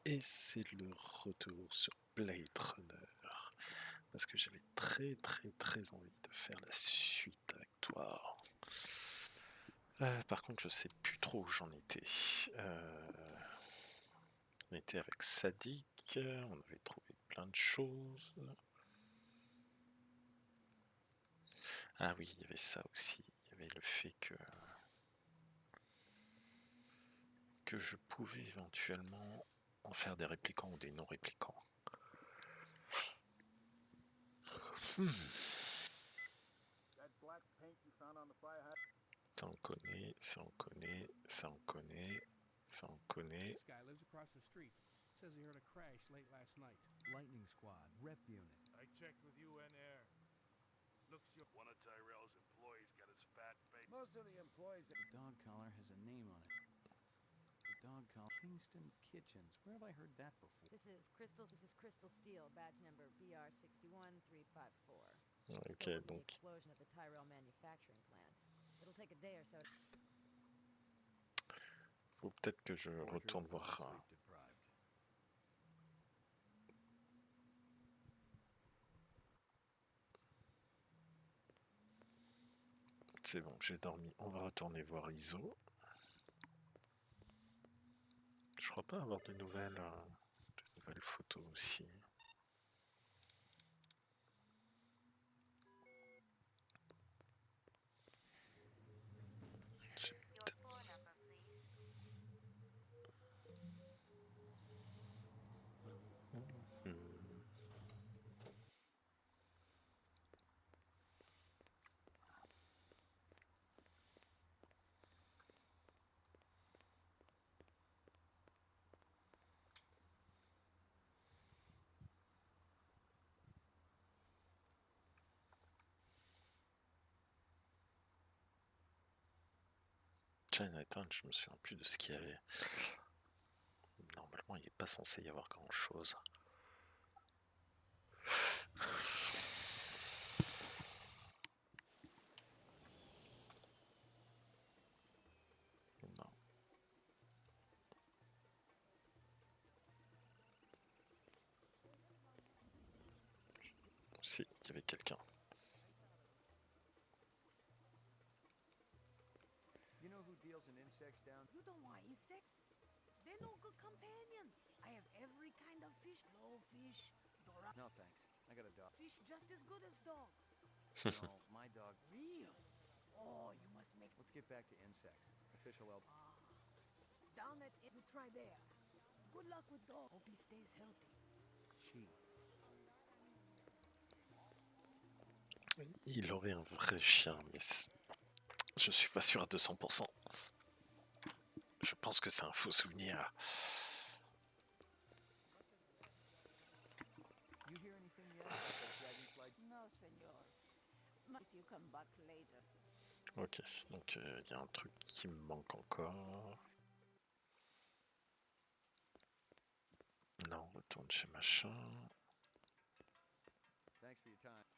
Et c'est le retour sur Blade Runner. Parce que j'avais très envie de faire la suite avec toi. Par contre, je sais plus trop où j'en étais. On était avec Sadik, on avait trouvé plein de choses. Ah oui, il y avait ça aussi. Il y avait le fait que je pouvais éventuellement en faire des réplicants ou des non-réplicants. Ça on connaît, ça on connaît, ça on connaît, ça on connaît. This guy lives across the street. Says he heard a crash late last night. Lightning Squad, rep unit. I checked with UN Air. Looks your one of Tyrell's employees got his fat face. Most of the employees. The dog collar has a name on it. The dog collar. Kingston Kitchens. Where have I heard that before? This is Crystal Steel, badge number BR61354. Ok, donc Explosion at the Tyrell manufacturing plant. It'll take a day or so. faut peut-être que je retourne voir. C'est bon, j'ai dormi. On va retourner voir Iso. Je crois pas avoir de nouvelles photos aussi. Chinatown, je me souviens plus de ce qu'il y avait. Normalement, il n'est pas censé y avoir grand chose. Non. Si, il y avait quelqu'un. You know who deals in insects down? You don't want insects? They're no good companion. I have every kind of fish. Blowfish, dorado. No thanks. I got a dog. Fish just as good as dogs. No, my dog. Real? Oh, you must make... Let's get back to insects. The fish will help. Down at it, we try there. Good luck with dog. Hope he stays healthy. She. Il aurait un vrai chien, mais je suis pas sûr à 200%. Je pense que c'est un faux souvenir. You hear anything yet about that dragonfly? No, senor. If you come back later. Ok, donc il y a un truc qui me manque encore. Non, on retourne chez machin. Thanks for your time.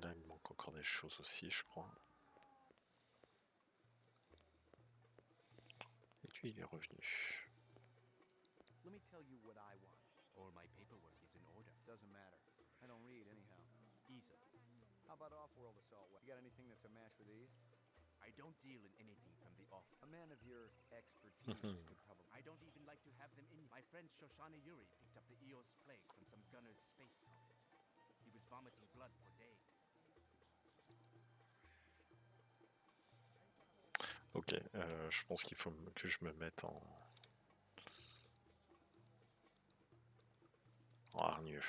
Là, il me manque encore des choses aussi, je crois. Et lui, il est revenu. Let me tell you what I want. All my paperwork is in order. Doesn't matter. I don't read anyhow. Easy. How about off-world assault? You got anything that's a match for these? I don't deal in anything from the off. A man of your expertise could probably... I don't even like to have them in. My friend Shoshana Yuri picked up the Eos plague from some gunner's space helmet. He was vomiting blood for days. Ok, je pense qu'il faut que je me mette en hargneux.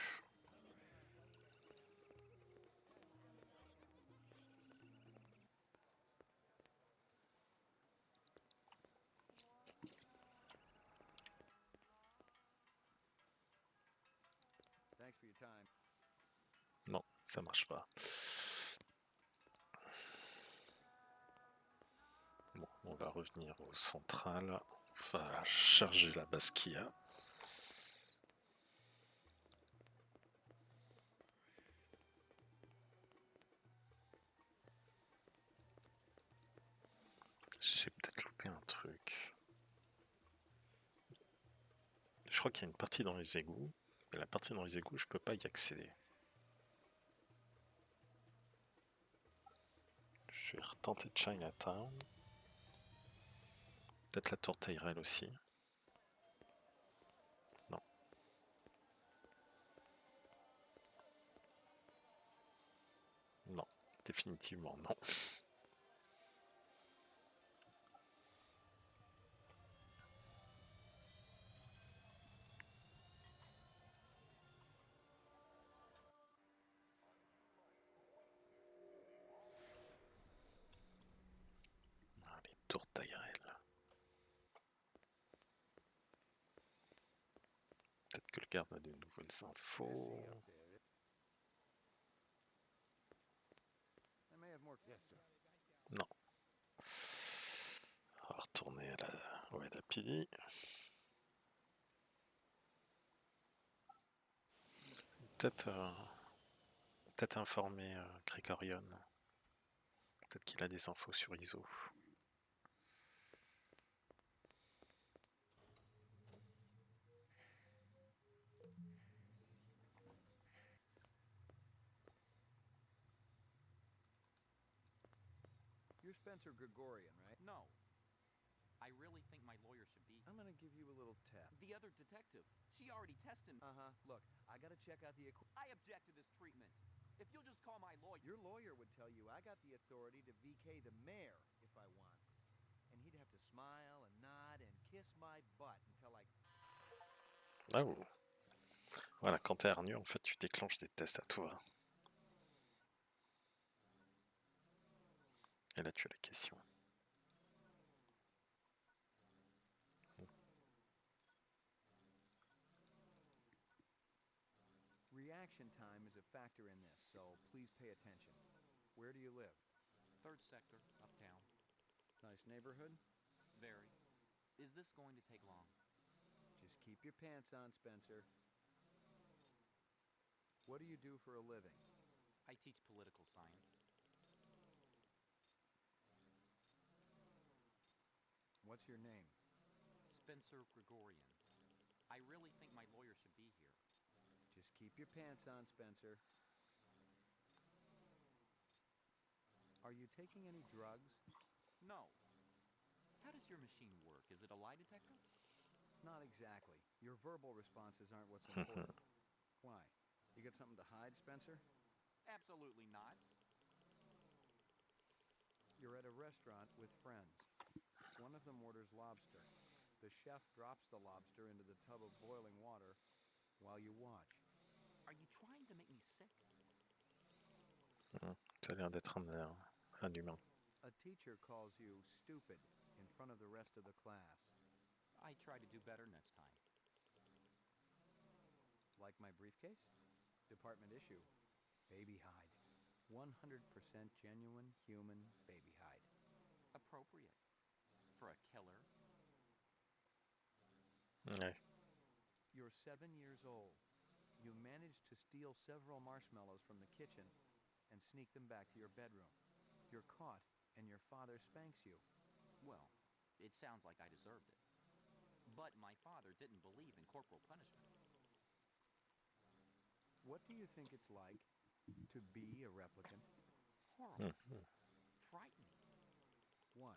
Thanks for your time. Non, ça marche pas. Bon, on va revenir au central. On va charger la Basquilla. J'ai peut-être loupé un truc. Je crois qu'il y a une partie dans les égouts, mais la partie dans les égouts, je peux pas y accéder. Je vais retenter Chinatown. Peut-être la tour Tyrell aussi. Non. Non, définitivement non. Allez, tour Tyrell. Peut-être que le garde a de nouvelles infos. I may have more. Yes, sir. Non. On va retourner à au LAPD. Peut-être informer Gregorion. Peut-être qu'il a des infos sur ISO. You're Spencer Gregorian, right? No. I really think my lawyer should be here. I'm gonna give you a little tap. The other detective, she already tested me. Uh-huh. Look, I gotta check out the I object to this treatment. If you'll just call my lawyer. Your lawyer would tell you I got the authority to VK the mayor if I want. And he'd have to smile and nod and kiss my butt until I... Oh. Voilà, quand t'es hargneux, en fait, tu déclenches des tests à toi. Et là, tu as la question. Reaction time is a factor in this, so please pay attention. Where do you live? 3rd sector, uptown. Nice neighborhood? Very. Is this going to take long? Just keep your pants on, Spencer. What do you do for a living? I teach political science. What's your name? Spencer Gregorian. I really think my lawyer should be here. Just keep your pants on, Spencer. Are you taking any drugs? No. How does your machine work? Is it a lie detector? Not exactly. Your verbal responses aren't what's important. Why? You got something to hide, Spencer? Absolutely not. You're at a restaurant with friends. One of them orders lobster. The chef drops the lobster into the tub of boiling water while you watch. Are you trying to make me sick? Tu as l'air d'être un humain. A teacher calls you stupid in front of the rest of the class. I try to do better next time. Like my briefcase? Department issue. Baby hide. 100% genuine human baby hide. Appropriate. For a killer. Ouais. You're 7 years old. You managed to steal several marshmallows from the kitchen and sneak them back to your bedroom. You're caught, and your father spanks you. Well, it sounds like I deserved it. But my father didn't believe in corporal punishment. What do you think it's like to be a replicant? Horrible. Frightening. Why?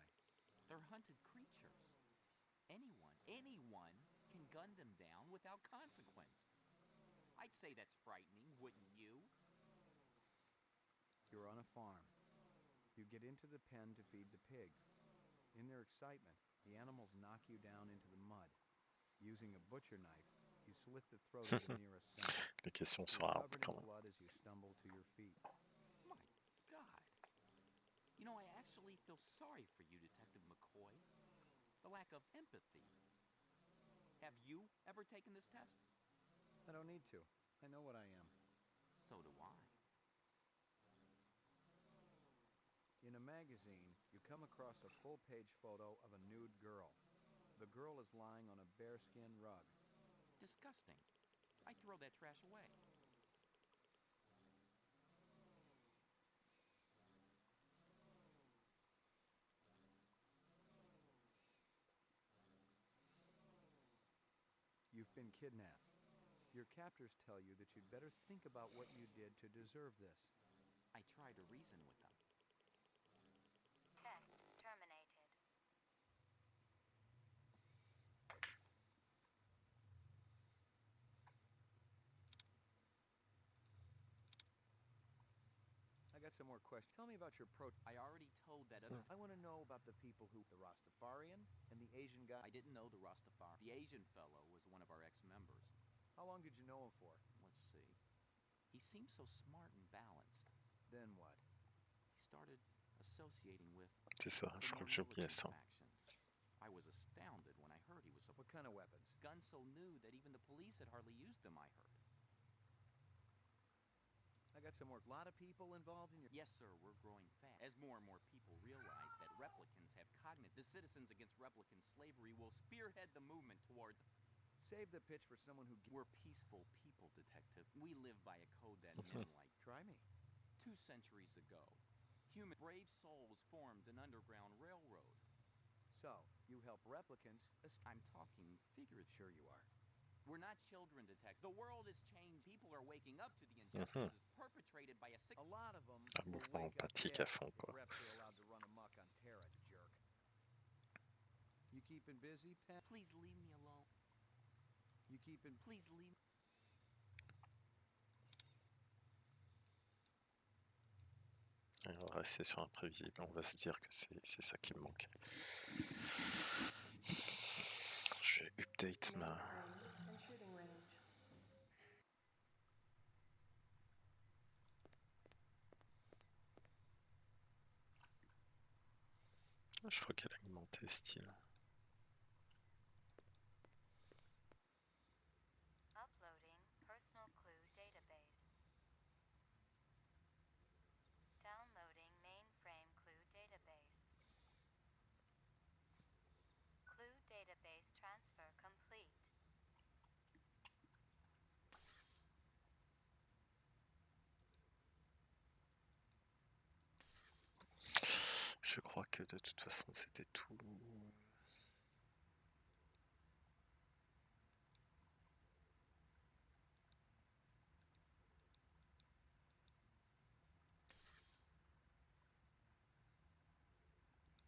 They're hunted creatures. Anyone can gun them down without consequence. I'd say that's frightening, wouldn't you? You're on a farm. You get into the pen to feed the pigs. In their excitement, the animals knock you down into the mud. Using a butcher knife, you slit the throat of the nearest center. Les questions You're sont hardes covered quand in même. blood as you stumble to your feet. My God. You know, I actually feel sorry for you, Detective McCoy. The lack of empathy. Have you ever taken this test? I don't need to. I know what I am. So do I. In a magazine, you come across a full-page photo of a nude girl. The girl is lying on a bearskin rug. Disgusting. I throw that trash away. You've been kidnapped. Your captors tell you that you'd better think about what you did to deserve this. I try to reason with them. Test terminated. I got some more questions. Tell me about your I already told that other... I want to know about the people who... The Rastafarian and the Asian guy. I didn't know the Rastafari. The Asian fellow was one of our ex-members. How long did you know him for? Let's see. He seemed so smart and balanced. Then what? He started associating with C'est ça, the je crois more que j'ai oublié militant ça. factions. I was astounded when I heard he was a What kind of weapons? gun so new that even the police had hardly used them, I heard. I got some more. A lot of people involved in your... Yes, sir, we're growing fast. As more and more people realize that replicants have cognitive... The Citizens Against Replicant Slavery will spearhead the movement towards... Save the pitch for someone who... We're peaceful people, Detective. We live by a code that men like... Try me. 2 centuries ago, human brave souls formed an underground railroad. So, you help replicants... I'm talking figuratively. Sure you are. We're not children, Detective. The world has changed. People are waking up to the injustices perpetrated by a sick... A lot of them Un will mouvement wake up empathique dead à fond, if quoi. reps are allowed to run amok on Terra, jerk. You keeping busy, Pen? Please leave me alone. You keeping... Please leave... Et on va rester sur imprévisible, on va se dire que c'est ça qui me manquait. Je vais update ma... And shooting range. Je crois qu'elle a augmenté style. Uploading personal clue database. Downloading mainframe clue database. Clue database transfer complete. Je crois que de toute façon c'était tout.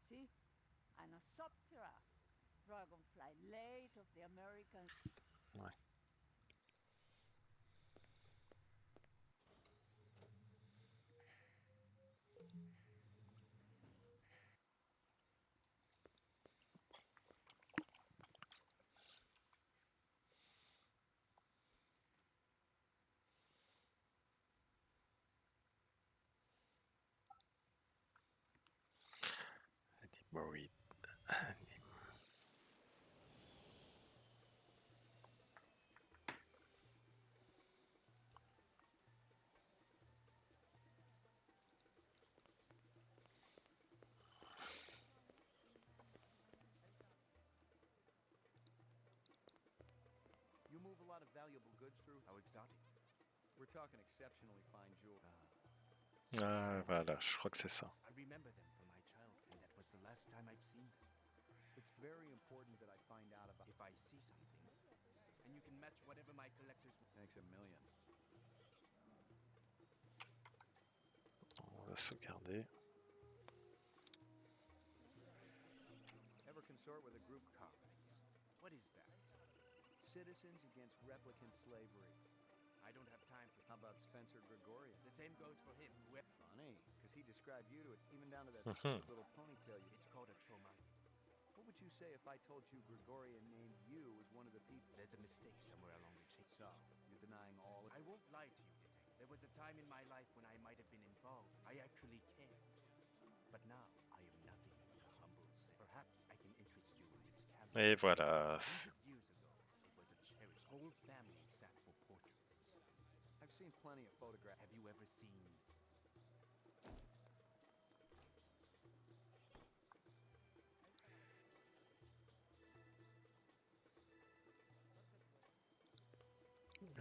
See? Anosoptera. Dragonfly late of the American... Ouais. Worried. You move a lot of valuable goods through? How exotic. We're talking exceptionally fine jewelry. Ah voilà, je crois que c'est ça. I remember them from my childhood, and that was the last time I've seen them. It's very important that I find out about... If I see something, and you can match whatever my collectors... Thanks a million. On va sauvegarder. Ever consort with a group... Comrades. What is that? Citizens Against Replicant Slavery. I don't have time for... How about Spencer Gregorian? The same goes for him. Funny, because he described you to it, even down to that stupid little ponytail you... It's called a trauma. What would you say if I told you Gregorian named you as one of the people? There's a mistake somewhere along the chain. So, you're denying all of... I won't lie to you, Detective. There was a time in my life when I might have been involved. I actually cared. But now, I am nothing but a humble sinner. Perhaps I can interest you in this cabinet. Et voilà. 100 years ago, it was a cherished. Whole families sat for portraits. I've seen plenty of photographs. Have you ever seen...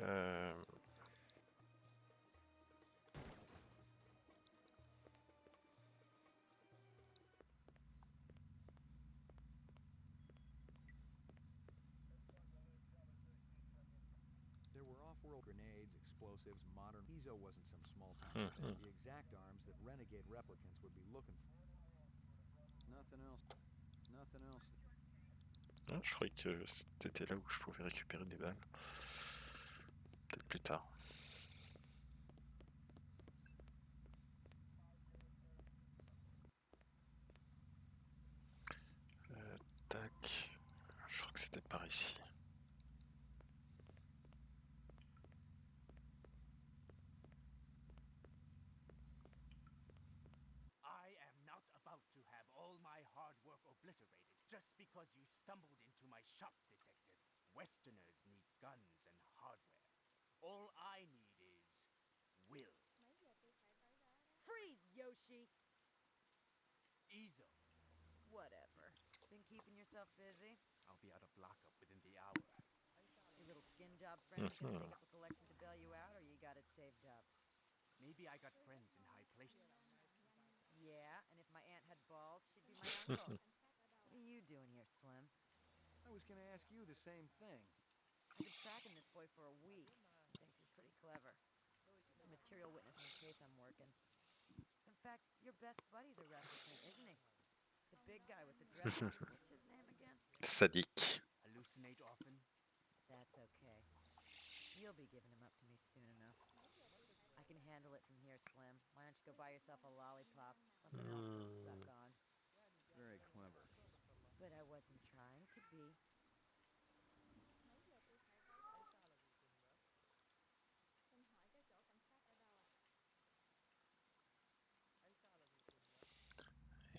Euh... There were off-world grenades, explosives, modern... Ezo wasn't some small-time thing. The exact arms that renegade replicants would be looking for. Nothing else. Nothing else. Ah, je croyais que c'était là où je pouvais récupérer des balles. Peut-être plus tard. Tac. Je crois que c'était par ici. I am not about to have all my hard work obliterated just because you stumbled into my shop, Detective. Westerners need guns and hardware. All I need is will. Freeze, Yoshi! Ezo, Whatever. Been keeping yourself busy? I'll be out of lockup within the hour. Your little skin job friends gonna take up a collection to bail you out, or you got it saved up? Maybe I got friends in high places. Yeah, and if my aunt had balls, she'd be my uncle. What are you doing here, Slim? I was gonna ask you the same thing. I've been tracking this boy for a week. Thinks he's pretty clever. He's a material witness in the case I'm working. In fact, your best buddy's a replicant, isn't he? The big guy with the dreadlocks. What's his name again? Sadique. Hallucinate often? That's okay. You'll be giving him up to me soon enough. I can handle it from here, Slim. Why don't you go buy yourself a lollipop? Something else to suck on. Very clever. But I wasn't trying to be.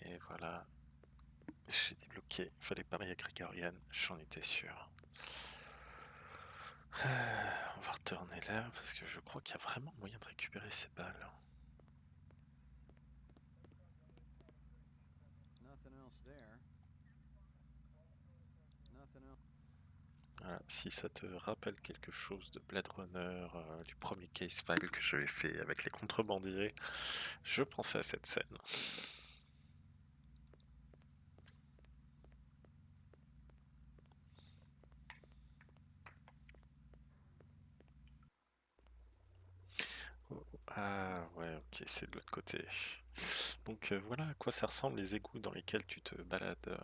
Et voilà. J'ai débloqué. Il fallait parler à Grégorian, j'en étais sûr. On va retourner là parce que je crois qu'il y a vraiment moyen de récupérer ces balles. Nothing else there. Nothing else. Voilà, si ça te rappelle quelque chose de Blade Runner, du premier case file que j'avais fait avec les contrebandiers, je pensais à cette scène. Ah ouais, ok, c'est de l'autre côté. Donc voilà à quoi ça ressemble les égouts dans lesquels tu te balades.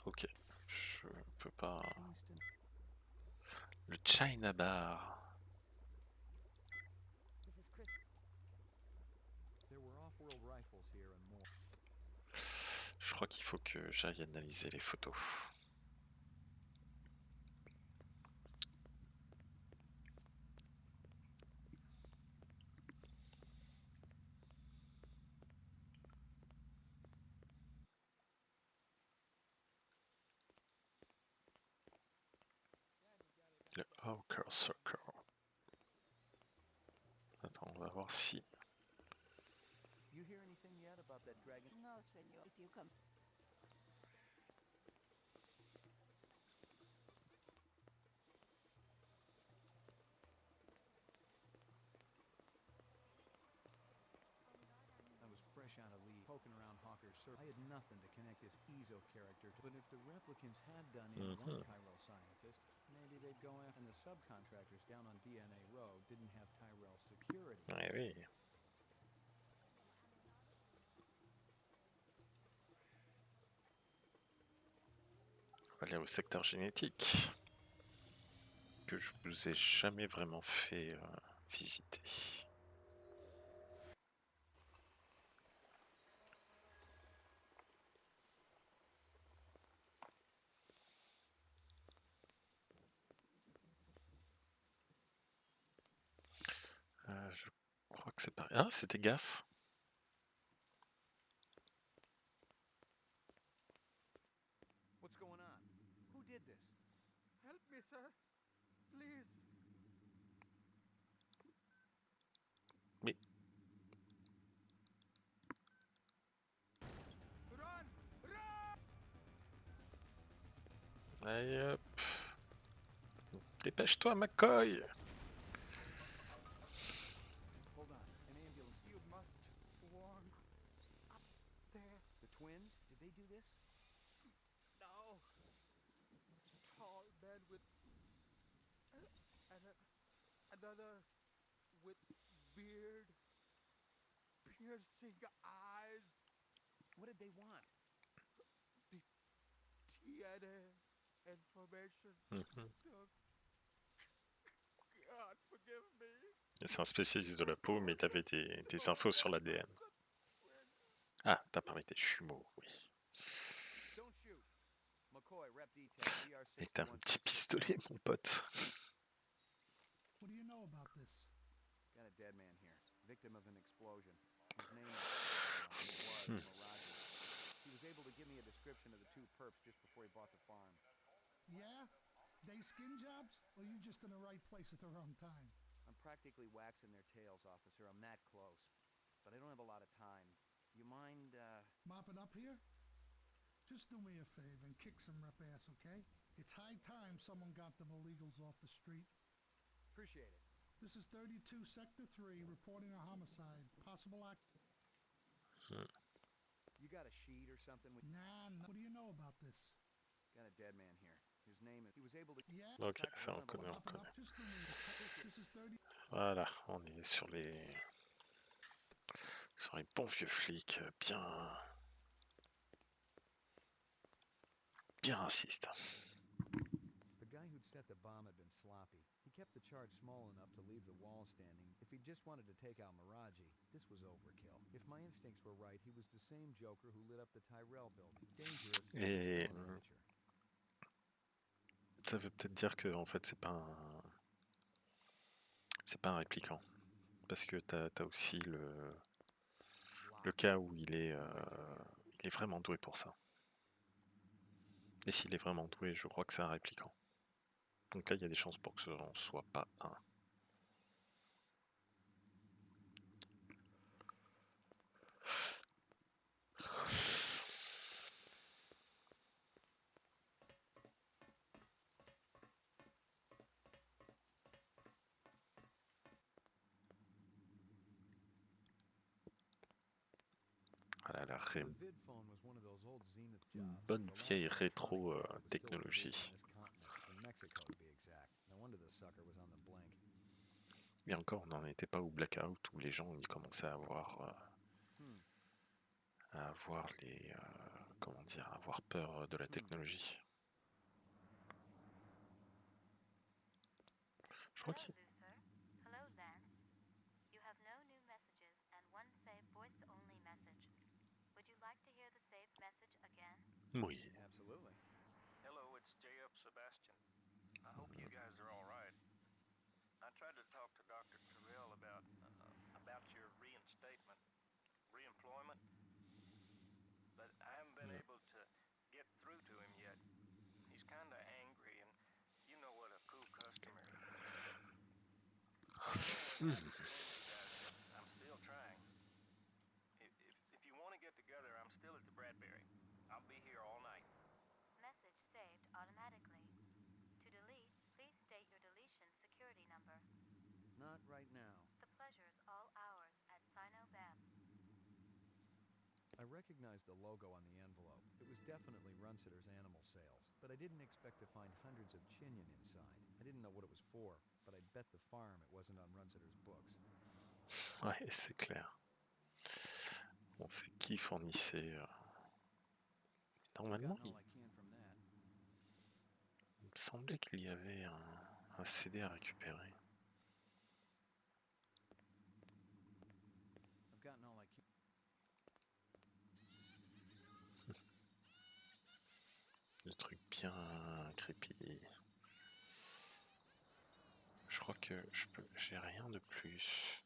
Ok, je peux pas... Le China Bar. This is Chris. There were off-world rifles here and more. Je crois qu'il faut que j'aille analyser les photos. Le Hawker Circle. Attends, on va voir si... You hear anything yet about that dragon? No, senor. If you come. I was fresh out of leave, poking around Hawker's Circle. I had nothing to connect this Ezo character to. But if the replicants had done in one Tyrell scientist, maybe they'd go after. And the subcontractors down on DNA Row didn't have Tyrell security. Ouais, oui. On va aller au secteur génétique que je vous ai jamais vraiment fait visiter. Je crois que c'est pareil. Ah, c'était gaffe. What's going on? Who did this? Help me, sir. Please. Mais Run! Run! allez hop. Dépêche-toi, McCoy. Hold on. An ambulance. You must warn. Up there. The twins? Did they do this? No. Tall man with Another with beard, piercing eyes. What did they want? DNA information. Mhm. God forgive me. Et c'est un spécialiste de la peau, mais il avait des infos sur l'ADN. Ah, t'as parlé des jumeaux, oui. Don't shoot. McCoy, rep detail, Et t'as un petit pistolet, mon pote. What do you know about this? Got a dead man here, victim of an explosion. His name was Miraji. He was able to give me a description of the two perps just before he bought the farm. Yeah? They skin jobs? Or you just in the right place at the wrong time? I'm practically waxing their tails, officer. I'm that close. But I don't have a lot of time. You mind, Mopping up here? Just do me a favor and kick some rep ass, okay? It's high time someone got them illegals off the street. Appreciate it. This is 32 Sector 3 reporting a homicide. Possible act... You got a sheet or something with... Nah, no. What do you know about this? Got a dead man here. His name is... He was able to... Yeah? Ok, ça on connaît, on Mopping connaît. up? Just do me a favor. This is 30... Voilà, on est sur les bons vieux flics, bien racistes. The guy who'd set the bomb had been sloppy. He kept the charge small enough to leave the wall standing. If he just wanted to take out Miraji, this was overkill. If my instincts were right, he was the same Joker who lit up the Tyrell building. Dangerous. Et still amateur. ça veut peut-être dire que en fait c'est pas un répliquant, parce que t'as aussi le cas où il est vraiment doué pour ça. Et s'il est vraiment doué, je crois que c'est un répliquant. Donc là, il y a des chances pour que ce n'en soit pas un. Voilà, la The vid phone was one of those old Zenith jobs. bonne The last vieille one I tried rétro was still technologie. produced on this continent, in Mexico to be exact. No wonder the sucker was on the blink. Et encore, on n'en était pas au blackout où les gens ils commençaient à avoir les comment dire, à avoir peur de la technologie. Je crois qu'il Hello, Luther. Hello, Lance. You have no new messages and one saved voice-only message. Would you like to hear the saved message again? oui. Absolutely. Hello, it's J.F. Sebastian. I hope you guys are all right. I tried to talk to Dr. Terrell about your reinstatement, reemployment, but I haven't been able to get through to him yet. He's kind of angry, and you know what a cool customer is. I'm still trying. If you want to get together, I'm still at the Bradbury. I'll be here all night. Message saved automatically. To delete, please state your deletion security number. Not right now. The pleasure's all ours at Sinobab. I recognized the logo on the envelope. It was definitely Runsitter's animal sales, but I didn't expect to find hundreds of chinion inside. I didn't know what it was for, but I'd bet the farm it wasn't on Runsitter's books. Ouais, c'est clair. On sait qui fournissait. Normalement, Gotten all I can from that. il me semblait qu'il y avait un CD à récupérer. I've gotten all I can. Le truc bien creepy. Je crois que j'ai rien de plus.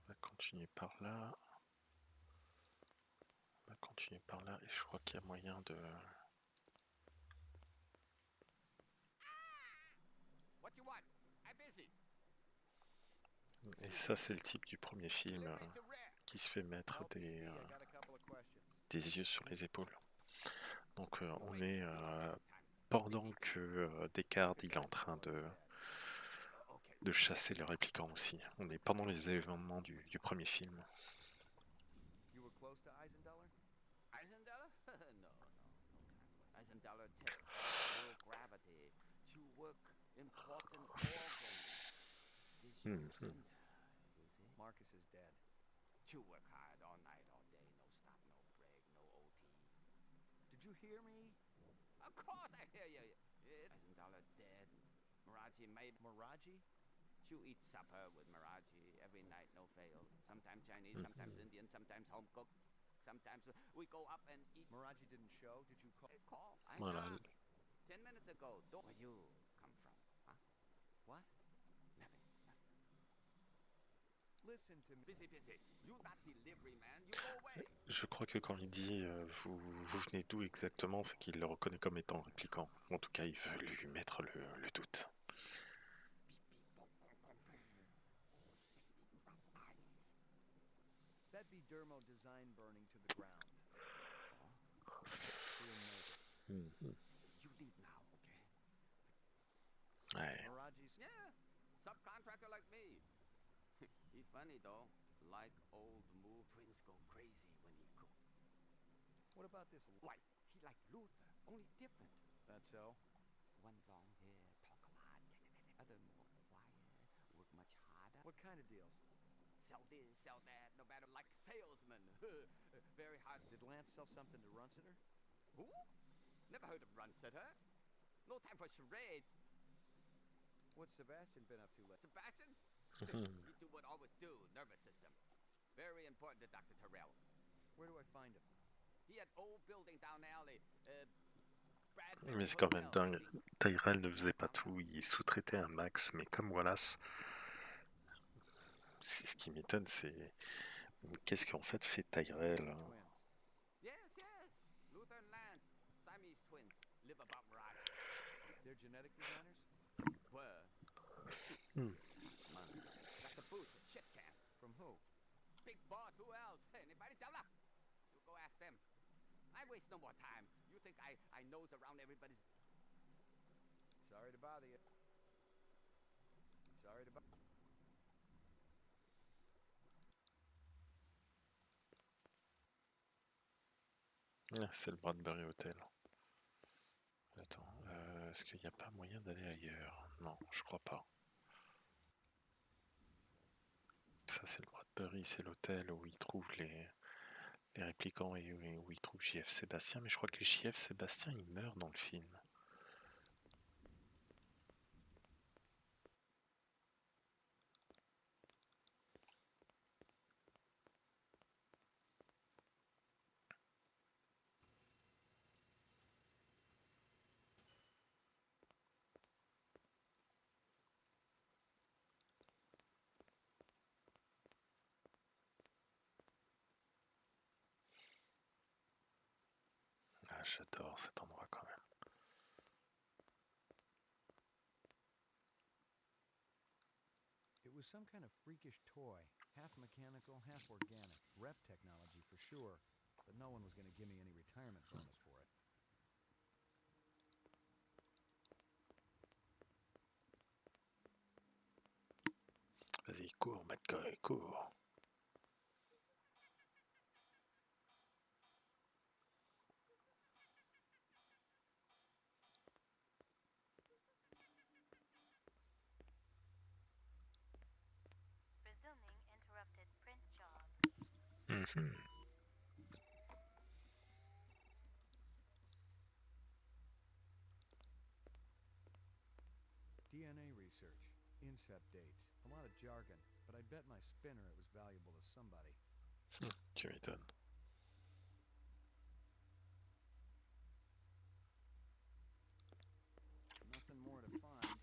On va continuer par là. On va continuer par là et je crois qu'il y a moyen de... What you want? I'm busy. Et ça c'est le type du premier film Delivery to Rare. qui se fait mettre LPD, I got a couple of questions. des yeux sur les épaules. Donc on est pas pendant que Descartes il est en train de chasser le répliquant aussi. On est pendant les événements du premier film. You were close to Eisendeller? Eisendeller? No. Eisendeller tests Earth gravity to work important organs. Vision center, you see? Marcus is dead. To work hard all night, all day, no stop, no break, no OT. Did you hear me? Of course I hear you. Eisendeller dead. Miraji made Miraji? You eat supper with Miraji every night, no fail. Sometimes Chinese, sometimes Indian, sometimes home cooked. Sometimes we go up and eat. Miraji didn't show. Did you call? Call. I Voilà. knocked 10 minutes ago. Where you come from? Huh? What? Nothing. Listen to me. Busy. You not delivery man. You go away. Je crois que quand il dit vous venez d'où exactement, c'est qu'il le reconnaît comme étant répliquant. En tout cas, il veut lui mettre le doute. That'd be Dermo design burning to the ground. You leave now, okay? Ouais. Miraji's... Yeah, subcontractor like me. He funny though. Like old move, twins go crazy when he cook. What about this? Why? He like Luther, only different. That's so? One long hair, talk a lot. Other more quiet, work much harder. What kind of deals? Sell this, sell that, no matter like salesman. Very hard. Did Lance sell something to Runsiter? Who? Never heard of Runsiter. No time for charade. What's Sebastian been up to lately? Sebastian? He do what always do, nervous system. Very important to Dr. Terrell. Where do I find him? He had old building down alley. Mais c'est quand même dingue. Tyrell ne faisait pas tout. Il sous-traitait un max, mais comme Wallace, ce qui m'étonne, c'est qu'est-ce qu'en fait Tyrell. Yes. Luther and Lance, Siamese twins, live above Mirage. They're genetic designers? Were. Got the booth, shit can. From who? Big boss, who else? Anybody tell her? You go ask them. I waste no more time. You think I nose around everybody's... Sorry to bother you. C'est le Bradbury Hotel. Attends, est-ce qu'il n'y a pas moyen d'aller ailleurs? Non, je crois pas. Ça c'est le Bradbury, c'est l'hôtel où il trouve les répliquants et où il trouve JF Sébastien, mais je crois que JF Sébastien il meurt dans le film. Ah, j'adore cet endroit quand même. It was some kind of freakish toy, half mechanical, half organic. Rep technology for sure, but no one was going to give me any retirement bonus for it. Vas-y, cours, McCoy, cours. Resuming interrupted print job. DNA research, incept dates, a lot of jargon, but I bet my spinner it was valuable to somebody. Tu m'étonnes. Nothing more to find.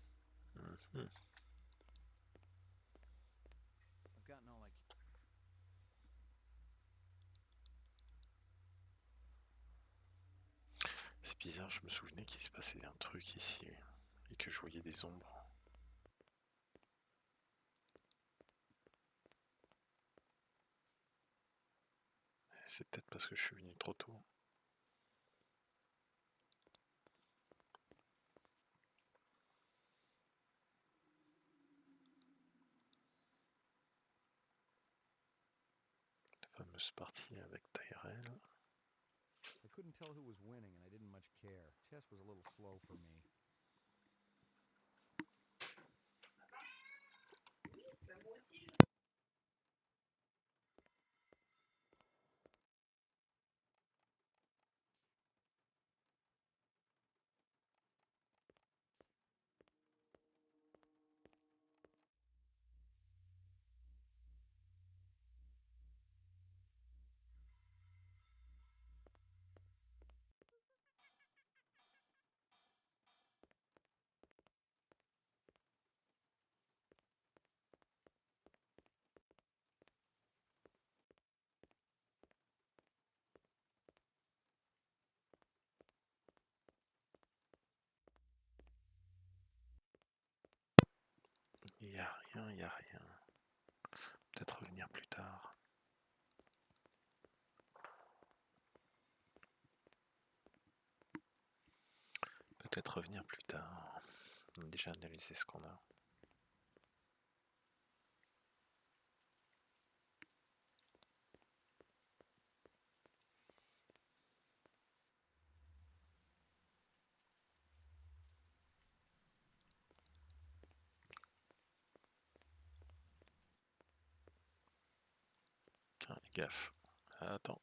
I've gotten all I can. C'est bizarre, je me souvenais qu'il se passait un truc ici et que je voyais des ombres. C'est peut-être parce que je suis venu trop tôt. fameuse partie avec Tyrell. I couldn't tell who was winning, and I didn't much care. Chess was a little slow for me. Y a rien, y a rien. Peut-être revenir plus tard. Peut-être revenir plus tard. On a déjà analysé ce qu'on a. Tiens, gaffe. Attends,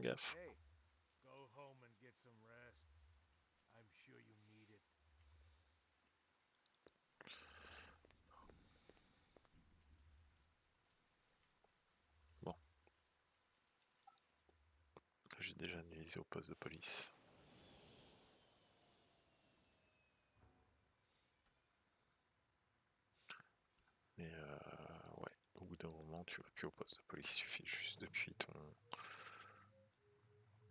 gaffe. Hey, go home and get some rest. I'm sure you need it. Bon. J'ai déjà analysé au poste de police. Mais ouais, au bout d'un moment, tu vas plus au poste de police, il suffit juste depuis ton...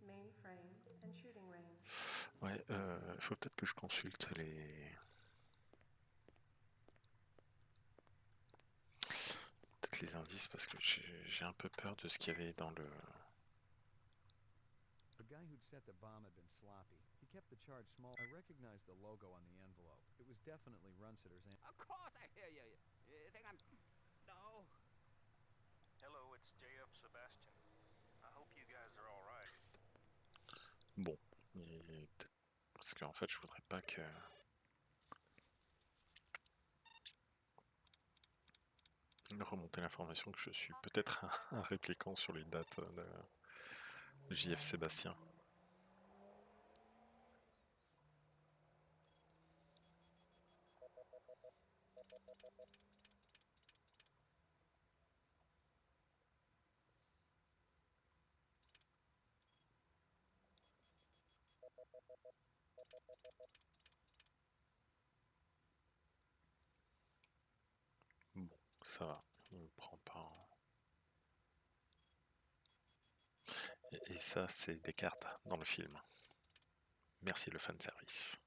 Mainframe and shooting range. Ouais, faut peut-être que je consulte les... Peut-être les indices, parce que j'ai un peu peur de ce qu'il y avait dans le... The guy who'd set the bomb had been sloppy. He kept the charge small. I recognized the logo on the envelope. It was definitely Runsitter's. Of course I hear you. You think I'm... No. Hello, it's JF Sebastian. I hope you guys are all right. Bon, parce qu'en fait, je voudrais pas que... remonter l'information que je suis peut-être un répliquant sur les dates de JF Sébastien. Bon, ça va, il me prend pas en... Et ça, c'est des cartes dans le film. Merci le fanservice.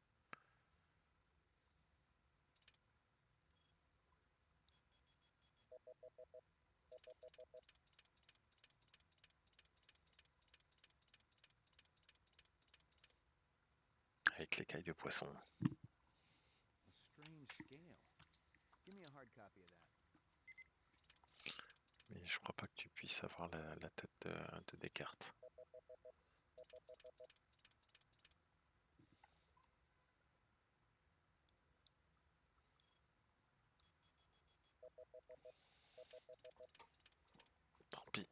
Avec l'écaille de poisson. A strange scale. Give me a hard copy of that. Mais je crois pas que tu puisses avoir la tête de Descartes. Tant pis.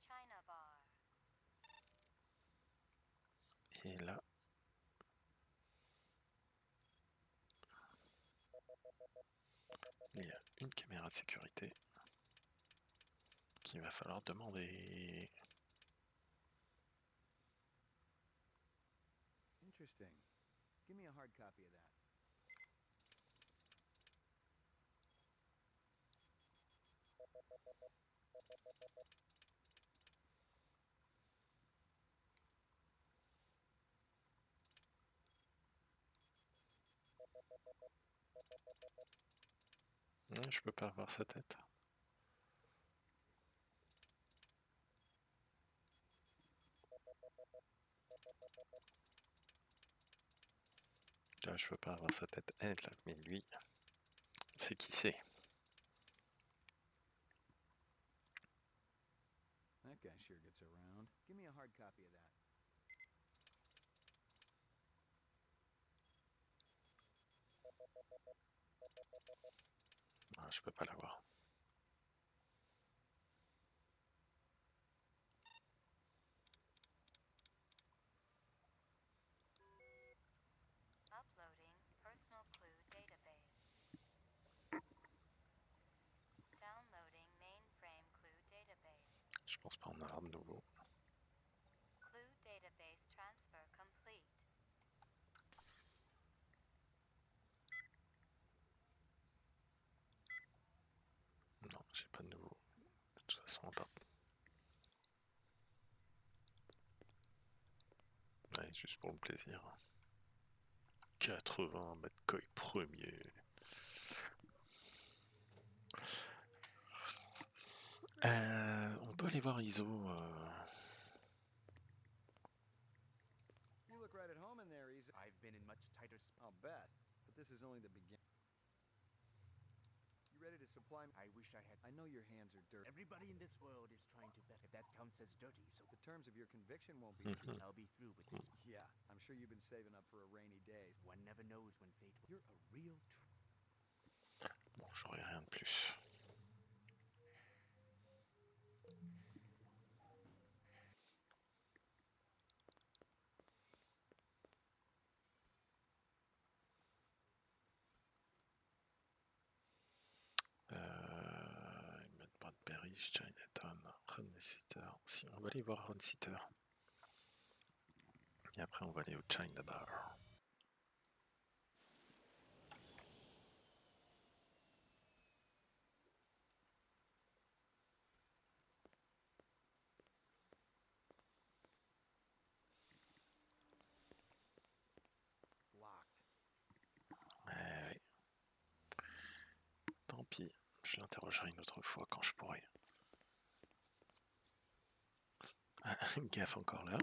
China bar. Et là... il y a une caméra de sécurité qu'il va falloir demander. Interesting. Give me a hard copy of that. Je peux pas avoir sa tête. Là, je peux pas avoir sa tête aide là, mais lui, c'est qui c'est. That guy sure gets around. Give me a hard copy of that. Ah, je peux pas l'avoir. Uploading personal clue database. Downloading mainframe clue database. Je pense pas en avoir de nouveau. Clue database transfer complete. Non, j'ai pas de nouveau. De toute façon, pas. Allez, juste pour le plaisir. 80 McCoy premier. On peut aller voir ISO. You look right at home in there, Easy. I've been in much tighter I'll bet. But this is only the beginning. You ready to supply me? I wish I had. I know your hands are dirty. Everybody in this world is trying to bet if that counts as dirty, so The terms of your conviction won't be true. I'll be through with this. Yeah, I'm sure you've been saving up for a rainy day. One never knows when fate will. You're a real Bon, j'aurais rien de plus. Ils mettent Bradbury, Chinatown, Ron Sitter. Si, on va aller voir Ron Sitter. Et après, on va aller au China Bar. Oui. Tant pis, je l'interrogerai une autre fois quand je pourrai. Gaffe encore là.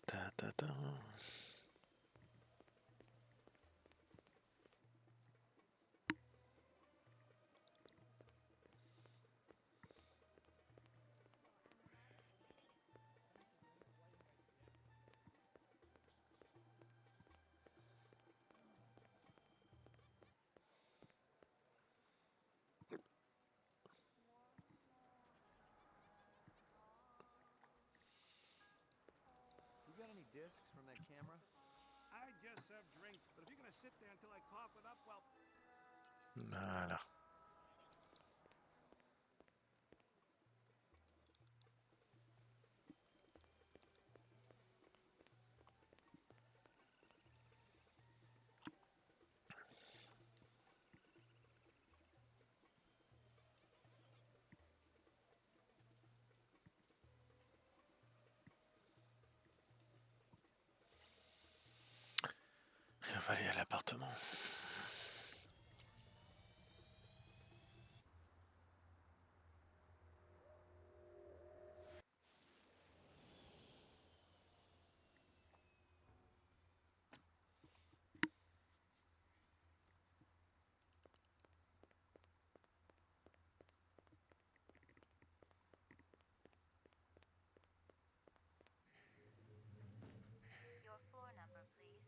Ta ta ta. You got any discs from that camera? I just serve drinks, but if you're gonna sit there until I cough it up, well, Voilà. Et on va aller à l'appartement. Your floor number, please.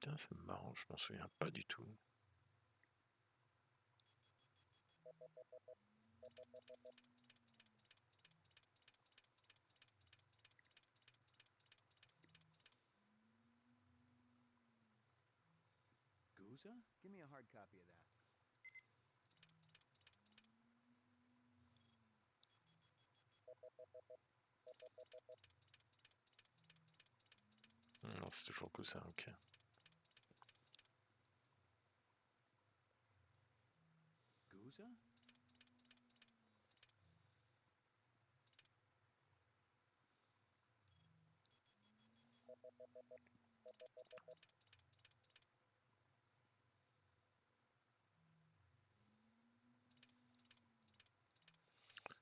Putain, c'est marrant, je m'en souviens pas du tout. Guza? Give me a hard copy of that. Non, c'est toujours que ça, ok. Guza?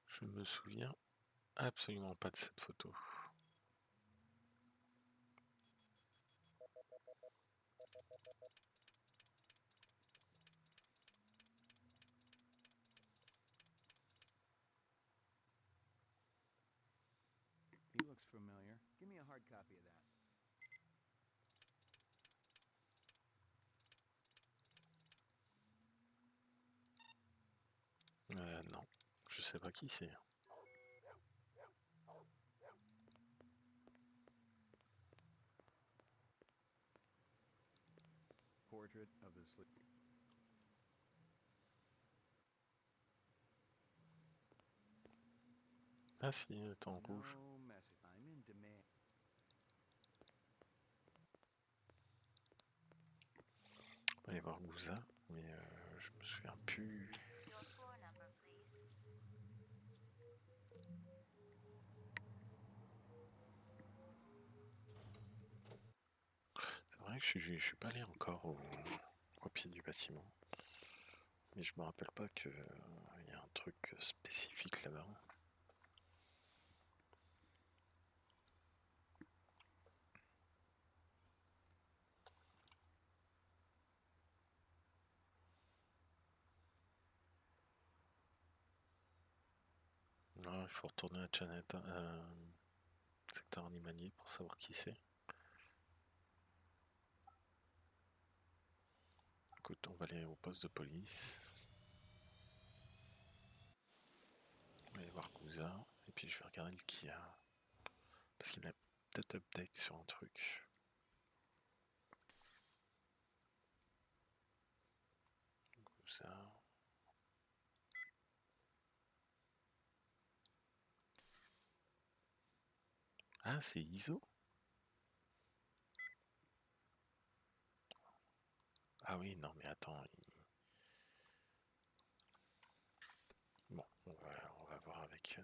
Je me souviens absolument pas de cette photo. He looks familiar. Give me a hard copy of that. Non, je sais pas qui c'est. Portrait of the sleep. Ah si, elle est en rouge. No message. I'm in demand. On va aller voir Guza, mais je me souviens plus. Your floor number, please. C'est vrai que je suis pas allé encore au pied du bâtiment. Mais je me rappelle pas qu'il y a un truc spécifique là-bas. Non, il faut retourner à Chinatown, secteur animalier pour savoir qui c'est. Écoute, on va aller au poste de police. On va aller voir Guza. Et puis je vais regarder le Kia. Parce qu'il a peut-être update sur un truc. Guza. Ah, c'est ISO? Ah oui, non mais attends. Bon, on va voir avec...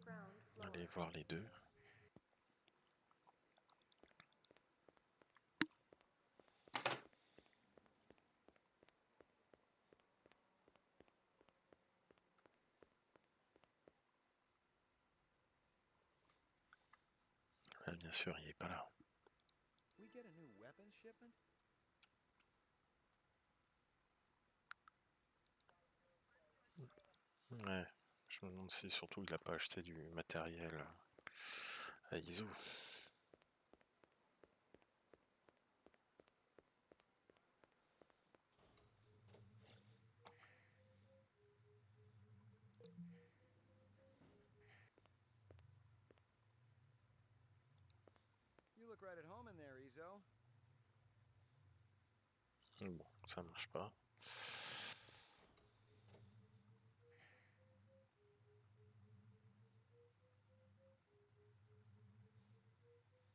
Ground On va aller floor. voir les deux. Ah, bien sûr, il est pas là. We get a new weapons shipment? Ouais, je me demande si surtout il a pas acheté du matériel à ISO. You look right at home in there, Izo. Bon, ça marche pas.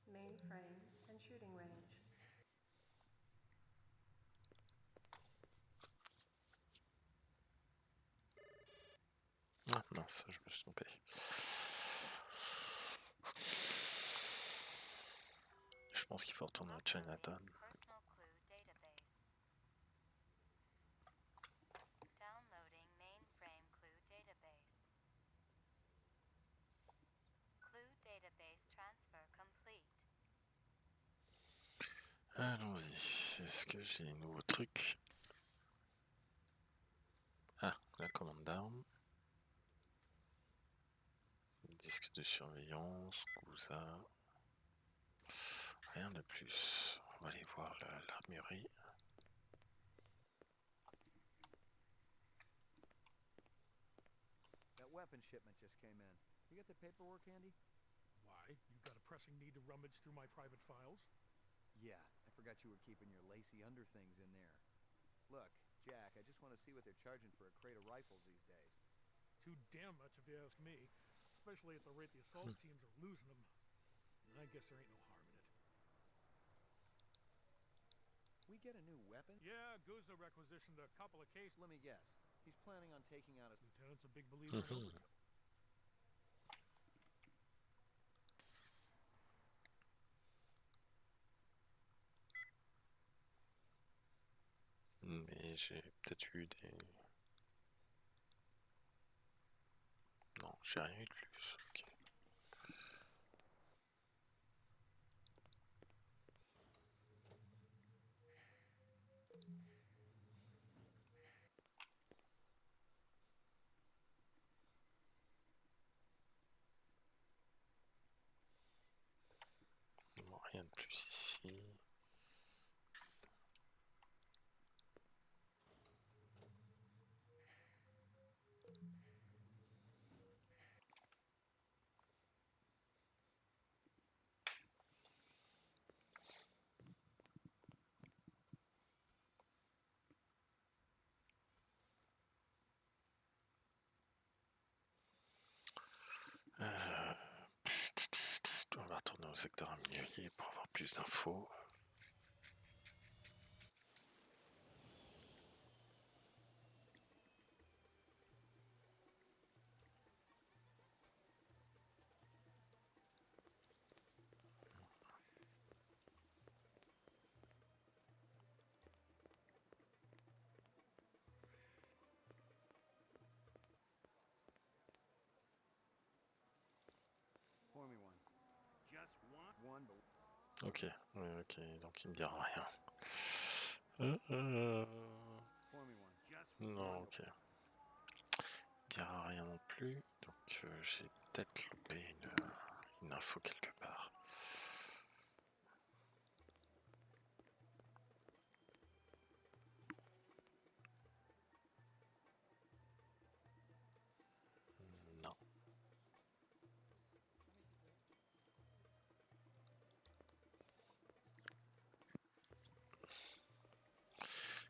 Mainframe and shooting range. Ah mince, je me suis trompé. Je pense qu'il faut retourner à Chinatown. Personal clue database. Downloading mainframe clue database. Clue database transfer complete. Allons-y. Est-ce que j'ai les nouveaux trucs? Ah, la commande d'armes. disque de surveillance, cousin. Rien de plus. On va aller voir l'armurerie. That weapon shipment just came in. You get the paperwork handy? Why? You got a pressing need to rummage through my private files? Yeah, I forgot you were keeping your lacy underthings in there. Look, Jack, I just want to see what they're charging for a crate of rifles these days. Too damn much if you ask me. Especially at the rate the assault teams are losing them. I guess there ain't no harm in it. We get a new weapon? Yeah, Guzza requisitioned a couple of cases. Let me guess. He's planning on taking out a... Lieutenant's a big believer in overkill. Mais j'ai peut-être eu des... Non, j'ai rien eu de plus. Ok. Bon, rien de plus ici. On va retourner au secteur immobilier pour avoir plus d'infos. Pour me one. Just one? One, but... Ok, ouais, ok, donc il me dira rien. Pour me one. Just Non, one. ok. Il me dira rien non plus, donc j'ai peut-être loupé une info quelque part. Non.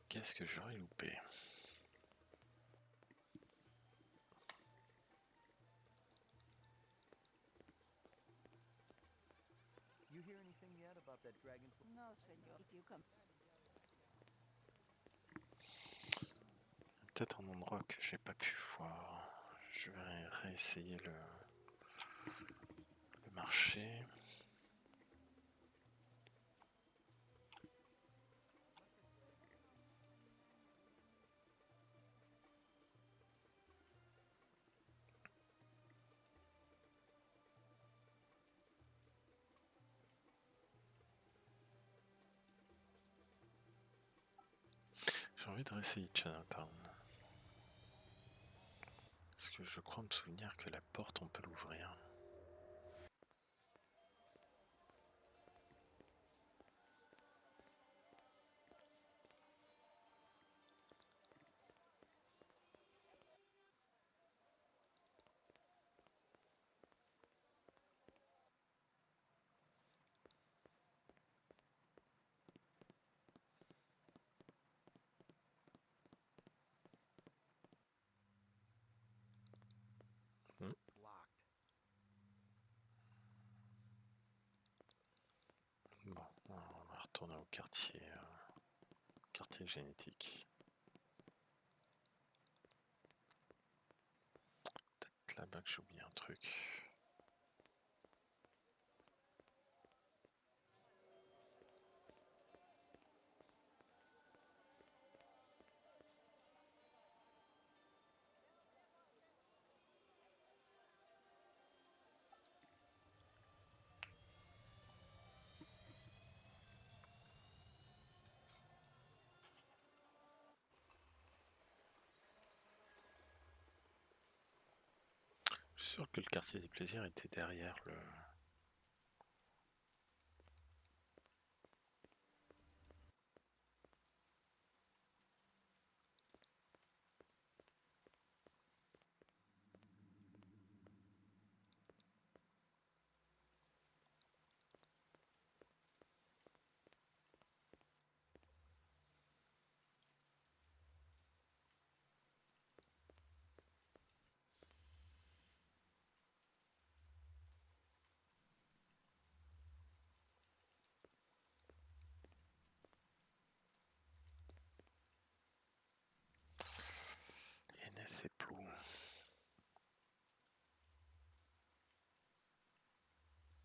Qu'est-ce que j'aurais loupé? You hear anything yet about that dragonfly? No, senor. If you come... Peut-être un endroit que j'ai pas pu voir. Je vais réessayer le marché. J'ai envie de réessayer Chinatown. Parce que je crois me souvenir que la porte, on peut l'ouvrir. Locked. Bon, on va retourner au quartier génétique. Peut-être là-bas que j'ai oublié un truc. suis sûr que le quartier des plaisirs était derrière le... Ines et Plou.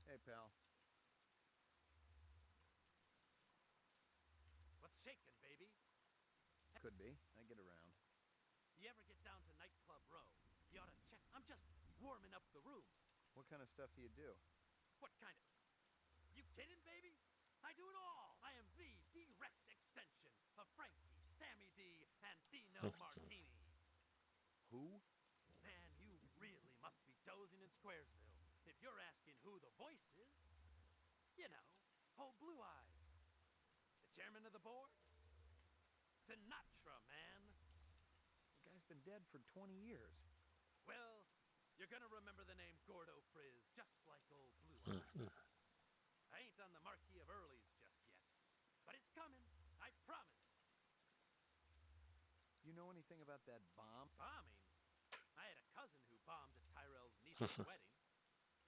Hey, pal. What's shaking, baby? Could be. I get around. You ever get down to Nightclub Row? You ought to check. I'm just warming up the room. What kind of stuff do you do? What kind of... You kidding, baby? I do it all. I am the direct extension of Frankie, Sammy D, and Dino Martini. Who? Man, you really must be dozing in Squaresville if you're asking who the voice is. You know, old Blue Eyes. The chairman of the board? Sinatra, man. The guy's been dead for 20 years. Well, you're gonna remember the name Gordo Frizz, just like old Blue Eyes. I ain't on the Marquis of Early's just yet, but it's coming. I promise. You know anything about that bomb? Bombing? I had a cousin who bombed at Tyrell's niece's wedding.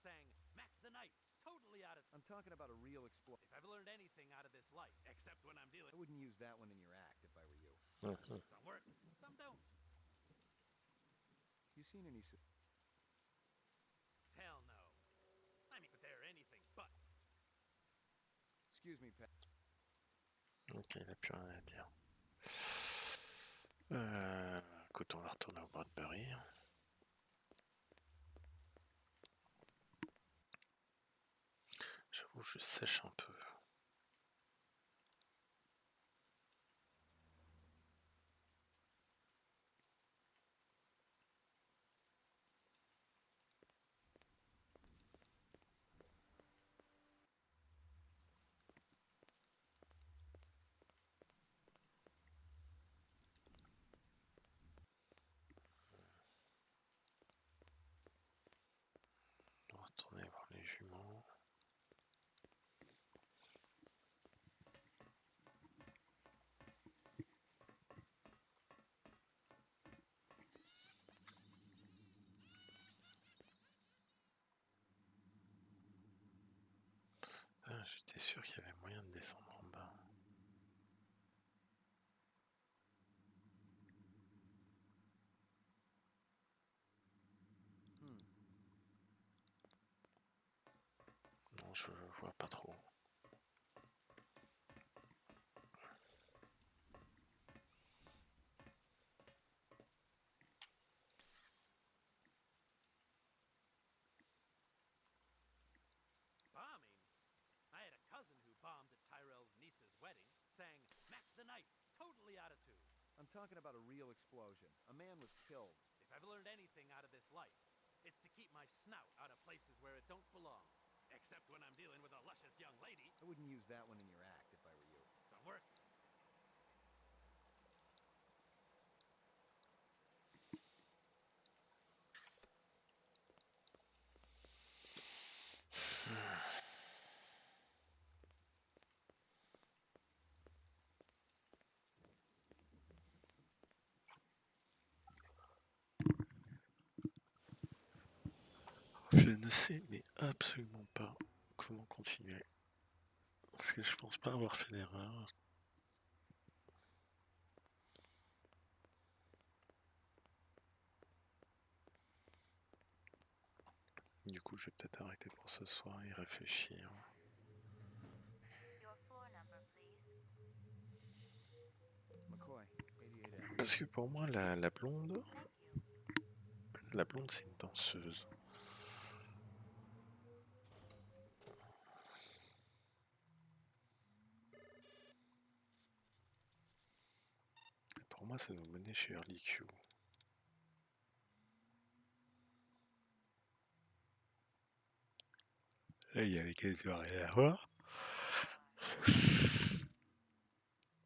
Sang Mac the Knife, totally out of... I'm talking about a real explosion. If I've learned anything out of this life, except when I'm dealing... I wouldn't use that one in your act if I were you. Some works, some don't. You seen any... Hell no. I mean, but they're anything but. Excuse me, Pat. Ok, il n'a plus rien à dire. Écoute, on va retourner au Bradbury. J'avoue, je sèche un peu. On va retourner voir les jumeaux. Ah, j'étais sûr qu'il y avait moyen de descendre en bas. Non, je vois pas trop. Bombing? I had a cousin who bombed at Tyrell's niece's wedding. Sang Mac the Knife, totally out of tune. I'm talking about a real explosion. A man was killed. If I've learned anything out of this life, it's to keep my snout out of places where it don't belong. Except when I'm dealing with a luscious young lady. I wouldn't use that one in your act if I were you. Some works. Je ne sais mais absolument pas comment continuer. Parce que je pense pas avoir fait l'erreur. Du coup, je vais peut-être arrêter pour ce soir et réfléchir. Your floor number, please. McCoy, 88A. Parce que pour moi, la blonde, c'est une danseuse. Et pour moi, ça nous menait chez Early Q. Là, il y a lesquels tu n'as rien à voir.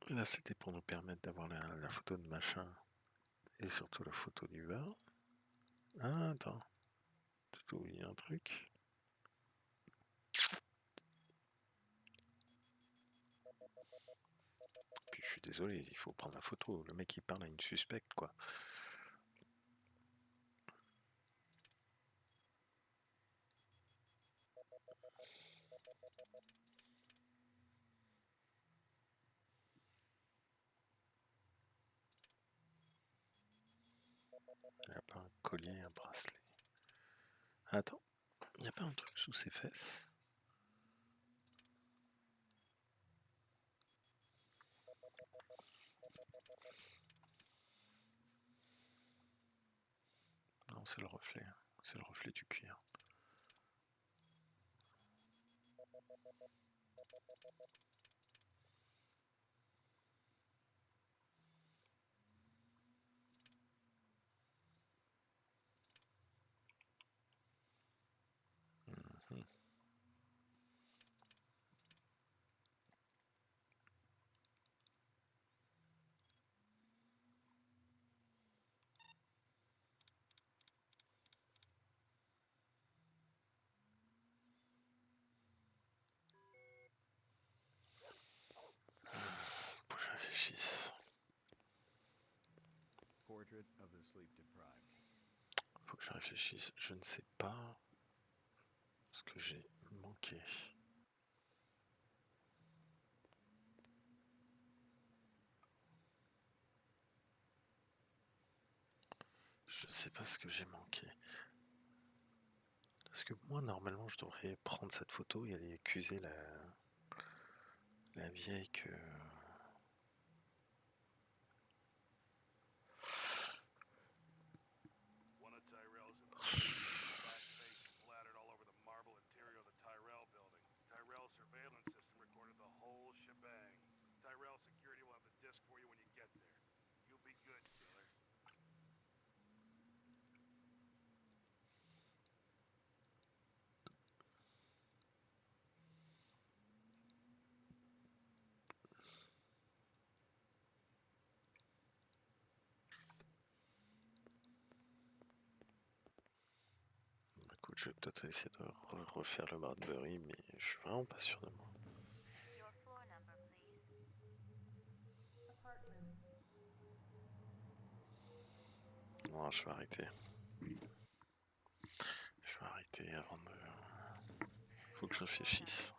Là, c'était pour nous permettre d'avoir la photo de machin et surtout la photo du bar. Ah, attends, t'as oublié un truc. Puis je suis désolé, il faut prendre la photo. Le mec il parle à une suspecte, quoi. Il n'y a pas un collier, un bracelet. Attends, il n'y a pas un truc sous ses fesses? Non, c'est le reflet. Hein. C'est le reflet du cuir. Mhm. Faut que je réfléchisse. Portrait of the sleep deprived. Faut que je réfléchisse. Je ne sais pas ce que j'ai manqué. Je sais pas ce que j'ai manqué. Parce que moi, normalement, je devrais prendre cette photo et aller accuser la vieille que... One of Tyrell's employees got his fat face splattered all over the marble interior of the Tyrell building. Tyrell's surveillance system recorded the whole shebang. Tyrell security will have the disc for you when you get there. You'll be good, killer. Écoute, je vais peut-être essayer de refaire le Bradbury, mais je suis vraiment pas sûr de moi. Your floor number, please. Apartments. Non, je vais arrêter. Je vais arrêter avant de... Faut que je réfléchisse.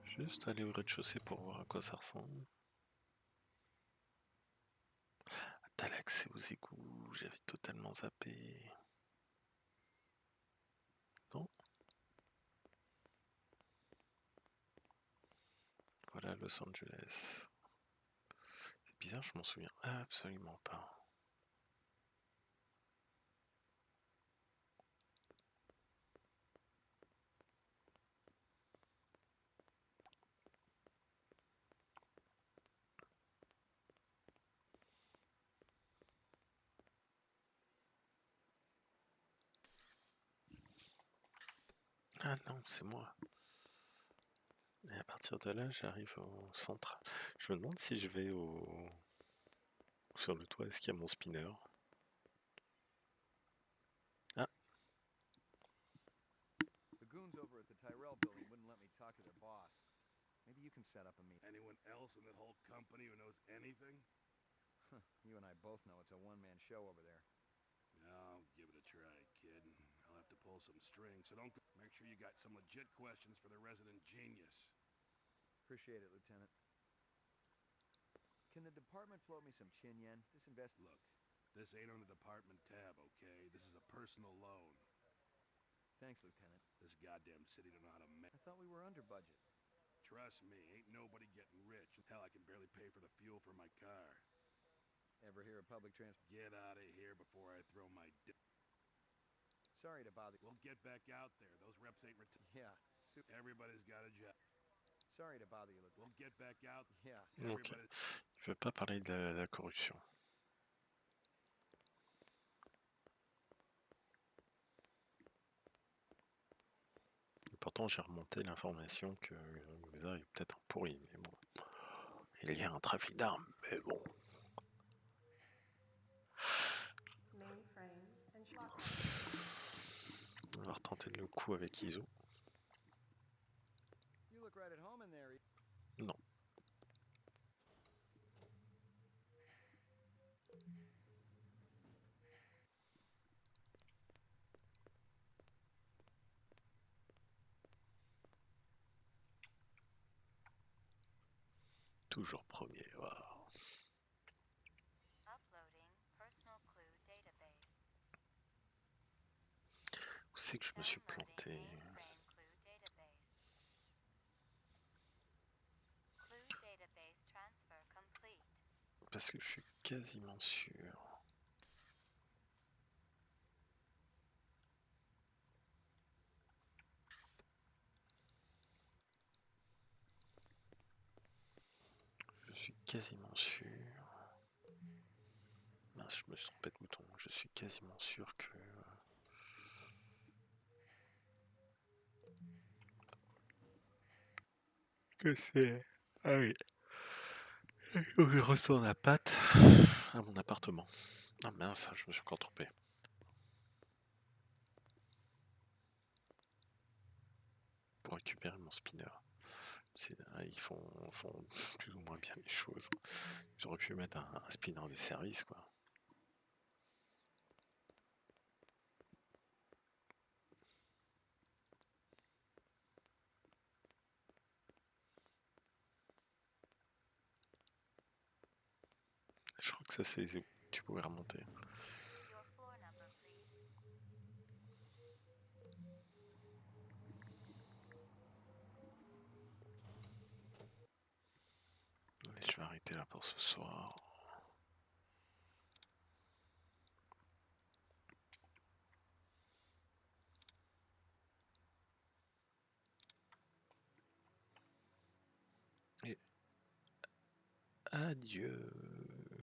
Juste aller au rez-de-chaussée pour voir à quoi ça ressemble. T'as l'accès aux égouts, j'avais totalement zappé. Non? Voilà Los Angeles. C'est bizarre, je m'en souviens absolument pas. Ah non, c'est moi. Et à partir de là, j'arrive au central. Je me demande si je vais sur le toit, est-ce qu'il y a mon spinner? Ah. The goons over at the Tyrell building wouldn't let me talk to their boss. Maybe you can set up a meeting. Anyone else in that whole company who knows anything? You and I both know it's a one-man show over there. I'll give it a try, kid. I'll have to pull some strings, so don't... Make sure you got some legit questions for the resident genius. Appreciate it, Lieutenant. Can the department float me some chin yen? Look, this ain't on the department tab, okay? This is a personal loan. Thanks, Lieutenant. This goddamn city don't know how to I thought we were under budget. Trust me, ain't nobody getting rich. Hell, I can barely pay for the fuel for my car. Ever hear of public transport? Get out of here before I throw my Sorry to bother you. Well, get back out there. Those reps ain't Yeah. Everybody's got a job. Sorry to bother you, Well, get back out. Yeah. Ok. Je veux pas parler de la corruption. pourtant j'ai remonté l'information que Yakuza est peut-être un pourri, mais bon. Il y a un trafic d'armes, mais bon. Mainframe and shop. On va retenter le coup avec Iso. You look right at home in there. Non. Toujours premier, wow. Où c'est que je me suis planté? Parce que je suis quasiment sûr. Je suis quasiment sûr. Mince, je me sens pas de bouton. Je suis quasiment sûr que c'est. Ah oui. Je retourne à Pat, à mon appartement. Ah mince, je me suis encore trompé. Pour récupérer mon spinner. Ils font plus ou moins bien les choses. J'aurais pu mettre un spinner de service, quoi. Je crois que ça c'est où tu pouvais remonter. Allez, je vais arrêter là pour ce soir. Et adieu.